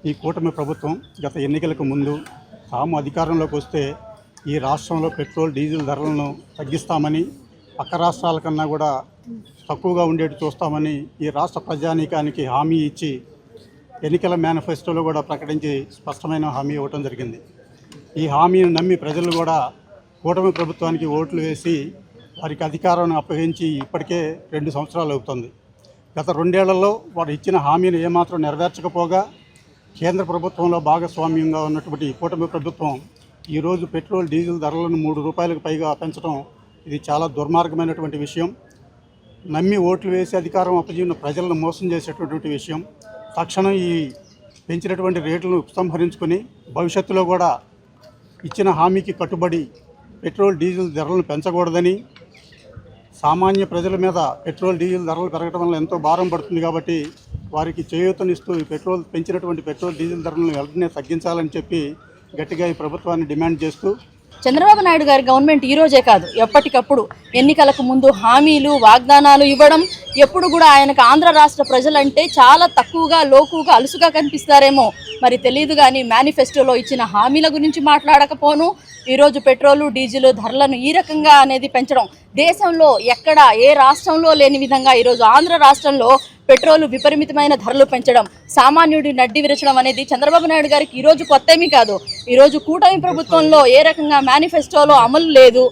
ఈ కూటమి ప్రభుత్వం గత ఎన్నికలకు ముందు తాము అధికారంలోకి వస్తే ఈ రాష్ట్రంలో పెట్రోల్ డీజిల్ ధరలను తగ్గిస్తామని పక్క రాష్ట్రాల కన్నా కూడా తక్కువగా ఉండేట్టు చూస్తామని ఈ రాష్ట్ర ప్రజానీకానికి హామీ ఇచ్చి ఎన్నికల మేనిఫెస్టోలో కూడా ప్రకటించి స్పష్టమైన హామీ ఇవ్వటం జరిగింది. ఈ హామీని నమ్మి ప్రజలు కూడా కూటమి ప్రభుత్వానికి ఓట్లు వేసి వారికి అధికారాన్ని అప్పగించి ఇప్పటికే 2 సంవత్సరాలు అవుతుంది. గత 2 ఏళ్లలో వారు ఇచ్చిన హామీని ఏమాత్రం నెరవేర్చకపోగా కేంద్ర ప్రభుత్వంలో భాగస్వామ్యంగా ఉన్నటువంటి కూటమి ప్రభుత్వం ఈరోజు పెట్రోల్ డీజిల్ ధరలను 3 రూపాయలకు పైగా పెంచడం ఇది చాలా దుర్మార్గమైనటువంటి విషయం. నమ్మి ఓట్లు వేసి అధికారం అప్పజీవిన ప్రజలను మోసం చేసేటటువంటి విషయం. తక్షణం ఈ పెంచినటువంటి రేట్లను ఉపసంహరించుకొని భవిష్యత్తులో కూడా ఇచ్చిన హామీకి కట్టుబడి పెట్రోల్ డీజిల్ ధరలను పెంచకూడదని, సామాన్య ప్రజల మీద పెట్రోల్ డీజిల్ ధరలు పెరగడం వల్ల ఎంతో భారం పడుతుంది కాబట్టి వారికి చేయూతనిస్తూ పెంచినటువంటి పెట్రోల్ డీజిల్ ధరలను వెంటనే తగ్గించాలని చెప్పి గట్టిగా ఈ ప్రభుత్వాన్ని డిమాండ్ చేస్తూ చంద్రబాబు నాయుడు గారి గవర్నమెంట్ ఈ రోజే కాదు, ఎప్పటికప్పుడు ఎన్నికలకు ముందు హామీలు వాగ్దానాలు ఇవ్వడం, ఎప్పుడు కూడా ఆయనకు ఆంధ్ర రాష్ట్ర ప్రజలంటే చాలా తక్కువగా లోకుగా అలుసుగా కనిపిస్తారేమో మరి తెలియదు. కానీ మేనిఫెస్టోలో ఇచ్చిన హామీల గురించి మాట్లాడకపోను ఈరోజు పెట్రోలు డీజిల్ ధరలను ఈ రకంగా అనేది పెంచడం దేశంలో ఎక్కడ ఏ రాష్ట్రంలో లేని విధంగా ఈరోజు ఆంధ్ర రాష్ట్రంలో పెట్రోలు విపరీతమైన ధరలు పెంచడం, సామాన్యుడి నడ్డి విరచడం అనేది చంద్రబాబు నాయుడు గారికి ఈరోజు కొత్తేమీ కాదు. ఈరోజు కూటమి ప్రభుత్వంలో ఏ రకంగా మేనిఫెస్టోలో అమలు లేదు,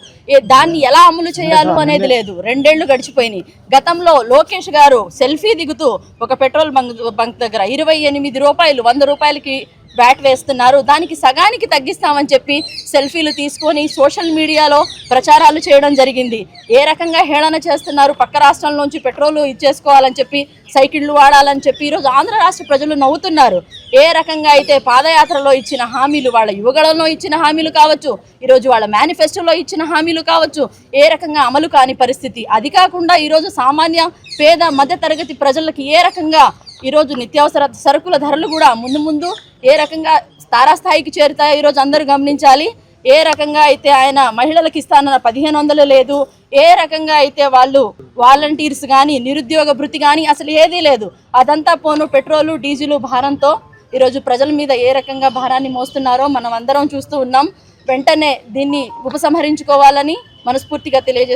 దాన్ని ఎలా అమలు చేయాలో అనేది లేదు. 2 ఏళ్లు గడిచిపోయినాయి. గతంలో లోకేష్ గారు సెల్ఫీ దిగుతూ ఒక పెట్రోల్ బంక్ దగ్గర 28 రూపాయలు 100 రూపాయలకి వ్యాట్ వేస్తున్నారు, దానికి సగానికి తగ్గిస్తామని చెప్పి సెల్ఫీలు తీసుకొని సోషల్ మీడియాలో ప్రచారాలు చేయడం జరిగింది. ఏ రకంగా హేళన చేస్తున్నారు, పక్క రాష్ట్రం నుంచి పెట్రోలు ఇచ్చేసుకోవాలని చెప్పి సైకిళ్ళు వాడాలని చెప్పి ఈరోజు ఆంధ్ర రాష్ట్ర ప్రజలు నవ్వుతున్నారు. ఏ రకంగా అయితే పాదయాత్రలో ఇచ్చిన హామీలు, వాళ్ళ యువగళంలో ఇచ్చిన హామీలు కావచ్చు, ఈరోజు వాళ్ళ మేనిఫెస్టోలో ఇచ్చిన హామీలు కావచ్చు, ఏ రకంగా అమలు కాని పరిస్థితి. అది కాకుండా ఈరోజు సామాన్య పేద మధ్య తరగతి ప్రజలకి ఏ రకంగా ఈరోజు నిత్యావసర సరుకుల ధరలు కూడా ముందు ఏ రకంగా తారాస్థాయికి చేరుతాయో ఈరోజు అందరూ గమనించాలి. ఏ రకంగా అయితే ఆయన మహిళలకు ఇస్తానన్న 1500 లేదు, ఏ రకంగా అయితే వాళ్ళు వాలంటీర్స్ కానీ నిరుద్యోగ భృతి కానీ అసలు ఏదీ లేదు. అదంతా పోను పెట్రోలు డీజిల్ భారంతో ఈరోజు ప్రజల మీద ఏ రకంగా భారాన్ని మోస్తున్నారో మనం అందరం చూస్తూ ఉన్నాం. వెంటనే దీన్ని ఉపసంహరించుకోవాలని మనస్ఫూర్తిగా తెలియజేస్తున్నాం.